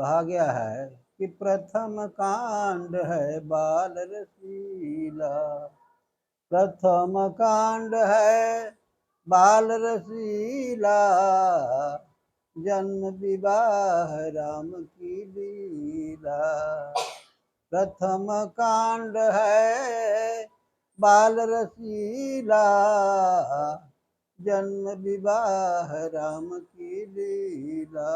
कहा गया है कि प्रथम कांड है बाल रसीला। प्रथम कांड है बाल रसीला, जन्म विवाह राम की लीला। प्रथम कांड है बाल रसीला, जन्म विवाह राम की लीला।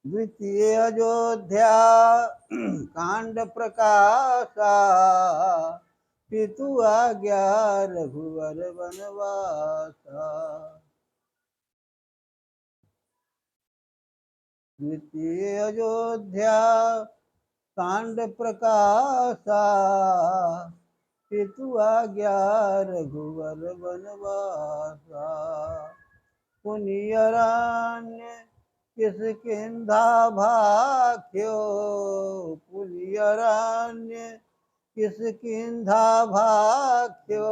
द्वितीय अयोध्या कांड प्रकाशा, पितु आज्ञा रघुवर वनवासा। द्वितीय अयोध्या कांड प्रकाशा, पितु आज्ञा रघुवर वनवासा। पुनियरान्य किसकिंधा भाख्यो, पुनियरान्य किसकिंधा भाख्यो,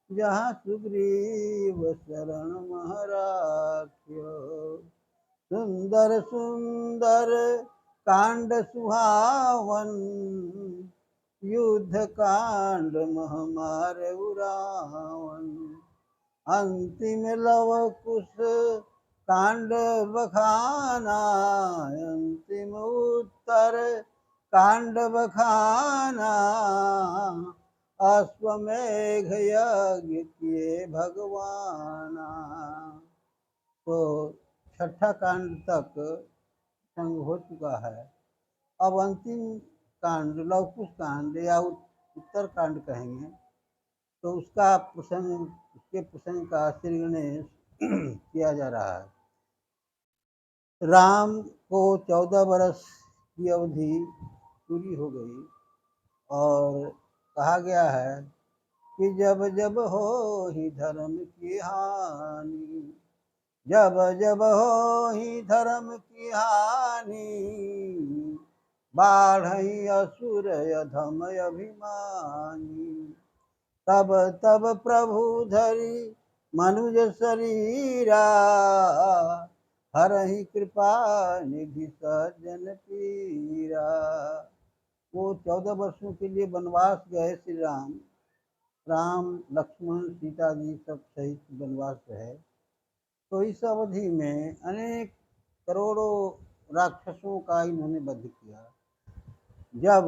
जहाँ सुग्रीव शरण महराख्यो। सुंदर सुंदर कांड सुहावन, युद्ध कांड महमार रावण। अंतिम लव कुश कांड बखाना, अंतिम उत्तर कांड बखाना। अश्वमेघ यज्ञ किए भगवाना। तो छठा कांड तक संग हो चुका है। अब अंतिम कांड लवकुश कांड या उत्तर कांड कहेंगे, तो उसका प्रसंग, उसके प्रसंग का श्री गणेश किया जा रहा है। राम को 14 वर्ष की अवधि पूरी हो गई और कहा गया है कि जब जब हो ही धर्म की हानि, जब जब हो ही धर्म की हानि, बाढ़ई असुर अधम अभिमानी। तब तब प्रभु धरि मनुज शरीरा, हरहि कृपा निधि सज्जन पीरा। वो 14 वर्षों के लिए वनवास गए श्री राम। राम लक्ष्मण सीता जी सब सहित वनवास रहे। तो इस अवधि में अनेक करोड़ों राक्षसों का इन्होंने वध किया। जब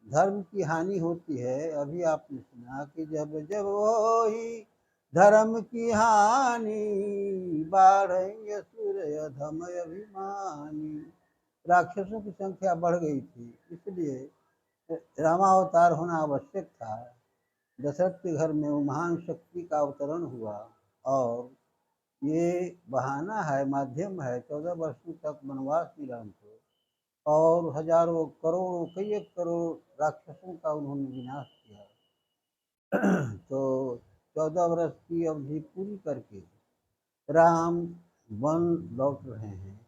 धर्म की हानि होती है, अभी आपने सुना कि जब जब हो ही धर्म की हानि, बाढ़ेंगे असुर अधम अभिमानी। राक्षसों की संख्या बढ़ गई थी, इसलिए रामावतार होना आवश्यक था। दशरथ के घर में वो महान शक्ति का अवतरण हुआ और ये बहाना है, माध्यम है 14 वर्षों तक वनवास श्री राम को, और हजारों करोड़ों कई एक करोड़ राक्षसों का उन्होंने विनाश किया। तो 14 वर्ष की अवधि पूरी करके राम वन लौट रहे हैं,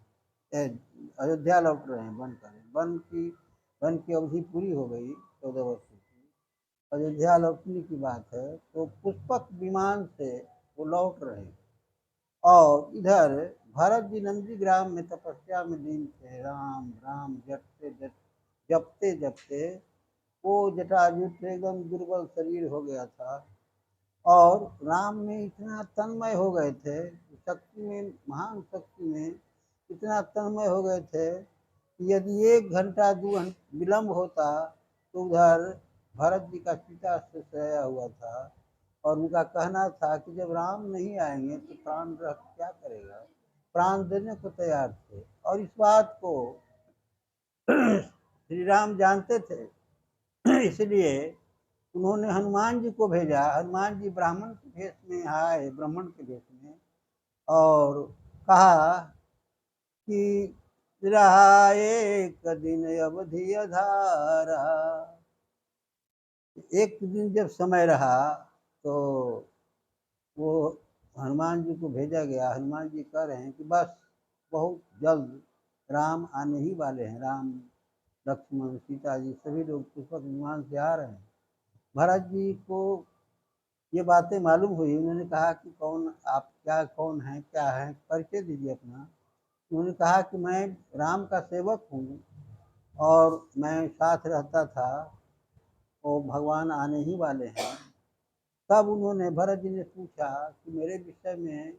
अयोध्या लौट रहे हैं। वन की अवधि पूरी हो गई 14 वर्ष की। अयोध्या लौटने की बात है, तो पुष्पक विमान से वो लौट रहे हैं और इधर भरत जी नंदीग्राम में तपस्या में लीन थे। राम राम जपते जपते वो जटाजुट एकदम दुर्बल शरीर हो गया था और राम में इतना तन्मय हो गए थे, शक्ति में, महान शक्ति में इतना तन्मय हो गए थे कि यदि 1 घंटा 2 घंटा विलम्ब होता तो उधर भरत जी का चिता से सया हुआ था और उनका कहना था कि जब राम नहीं आएंगे तो प्राण रख क्या करेगा, प्राण देने को तैयार थे। और इस बात को श्री राम जानते थे, इसलिए उन्होंने हनुमान जी को भेजा। हनुमान जी ब्राह्मण के भेष में आए, ब्राह्मण के भेष में, और कहा कि रहा 1 दिन अवधि अधारा। 1 दिन जब समय रहा तो वो हनुमान जी को भेजा गया। हनुमान जी कह रहे हैं कि बस बहुत जल्द राम आने ही वाले हैं। राम लक्ष्मण सीता जी सभी लोग पुष्पक विमान से आ रहे हैं। भरत जी को ये बातें मालूम हुई। उन्होंने कहा कि कौन आप, क्या कौन हैं, क्या हैं, परिचय दीजिए अपना। उन्होंने कहा कि मैं राम का सेवक हूँ और मैं साथ रहता था, वो भगवान आने ही वाले हैं। तब उन्होंने भरत जी ने पूछा कि मेरे विषय में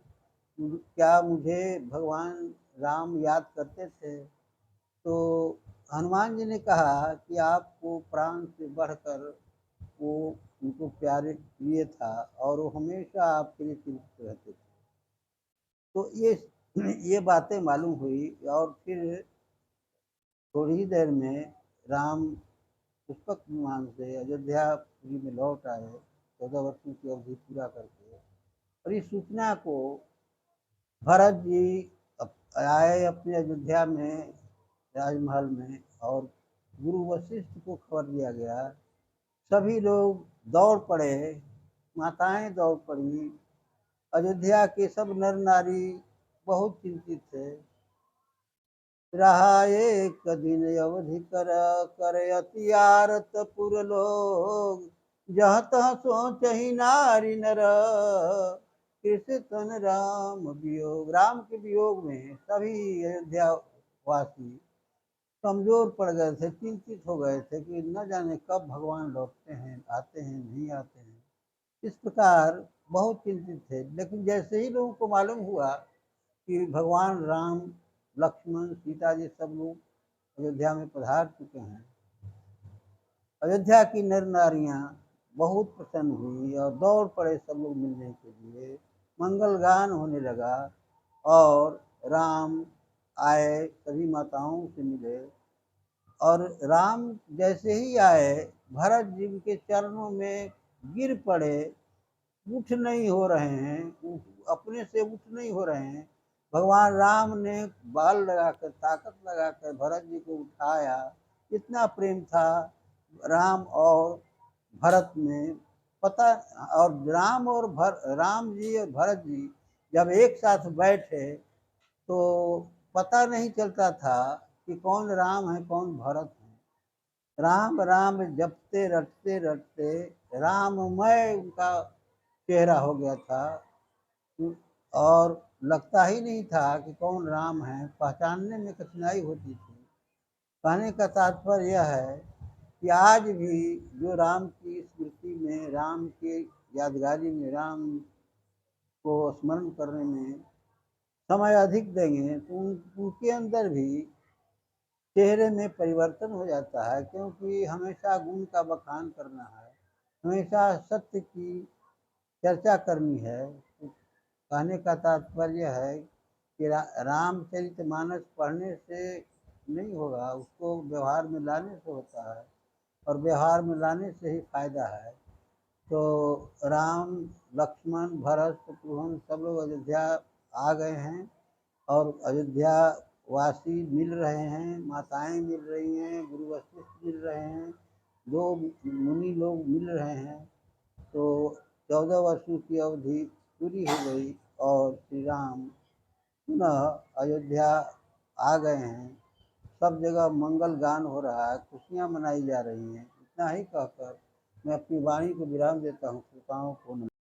क्या मुझे भगवान राम याद करते थे? तो हनुमान जी ने कहा कि आपको प्राण से बढ़कर वो उनको प्यारे प्रिय था और वो हमेशा आपके लिए चिंतित रहते थे। तो ये बातें मालूम हुई और फिर थोड़ी ही देर में राम पुष्पक विमान से अयोध्यापुरी में लौट आए, 14 वर्षों की अवधि पूरा करके। और इस सूचना को भरत जी आए अपने अयोध्या में राजमहल में, और गुरु वशिष्ठ को खबर दिया गया। सभी लोग दौड़ पड़े, माताएं दौड़ पड़ी, अयोध्या के सब नर नारी बहुत चिंतित थे। रहा एक दिन अवधि कर, करे अति आरत पुर लोग, जहाँ तहाँ सोच ही नारी नर, कृष्ण तन राम वियोग। राम के वियोग में सभी अयोध्या वासी कमजोर पड़ गए थे, चिंतित हो गए थे कि न जाने कब भगवान लौटते हैं, आते हैं, नहीं आते हैं। इस प्रकार बहुत चिंतित थे। लेकिन जैसे ही लोगों को मालूम हुआ कि भगवान राम, लक्ष्मण, सीता जी सब लोग अयोध्या में पधार चुके हैं, अयोध्या की नर नारियां बहुत प्रसन्न हुई और दौड़ पड़े सब लोग मिलने के लिए। मंगल गान होने लगा और राम आए, सभी माताओं से मिले। और राम जैसे ही आए, भरत जी के चरणों में गिर पड़े, उठ नहीं हो रहे हैं, अपने से उठ नहीं हो रहे हैं। भगवान राम ने बाल लगाकर, ताकत लगाकर भरत जी को उठाया। इतना प्रेम था राम और भरत में, पता। और राम जी और भरत जी जब एक साथ बैठे तो पता नहीं चलता था कि कौन राम है कौन भरत है। राम राम जपते रटते रटते राममय उनका चेहरा हो गया था, और लगता ही नहीं था कि कौन राम है, पहचानने में कठिनाई होती थी। कहने का तात्पर्य यह है कि आज भी जो राम की स्मृति में, राम के यादगारी में, राम को स्मरण करने में समय अधिक देंगे तो उनके अंदर भी चेहरे में परिवर्तन हो जाता है, क्योंकि हमेशा गुण का बखान करना है, हमेशा सत्य की चर्चा करनी है। तो कहने का तात्पर्य है कि रामचरितमानस पढ़ने से नहीं होगा, उसको व्यवहार में लाने से होता है, और व्यवहार में लाने से ही फायदा है। तो राम, लक्ष्मण, भरत, शत्रुघ्न सब लोग अयोध्या आ गए हैं और अयोध्या वासी मिल रहे हैं, माताएं मिल रही हैं, गुरु वशिष्ठ मिल रहे हैं, दो मुनि लोग मिल रहे हैं। तो 14 वर्षों की अवधि पूरी हो गई और श्री राम पुनः अयोध्या आ गए हैं। सब जगह मंगल गान हो रहा है, खुशियाँ मनाई जा रही हैं। इतना ही कहकर मैं अपनी वाणी को विराम देता हूँ। श्रोताओं को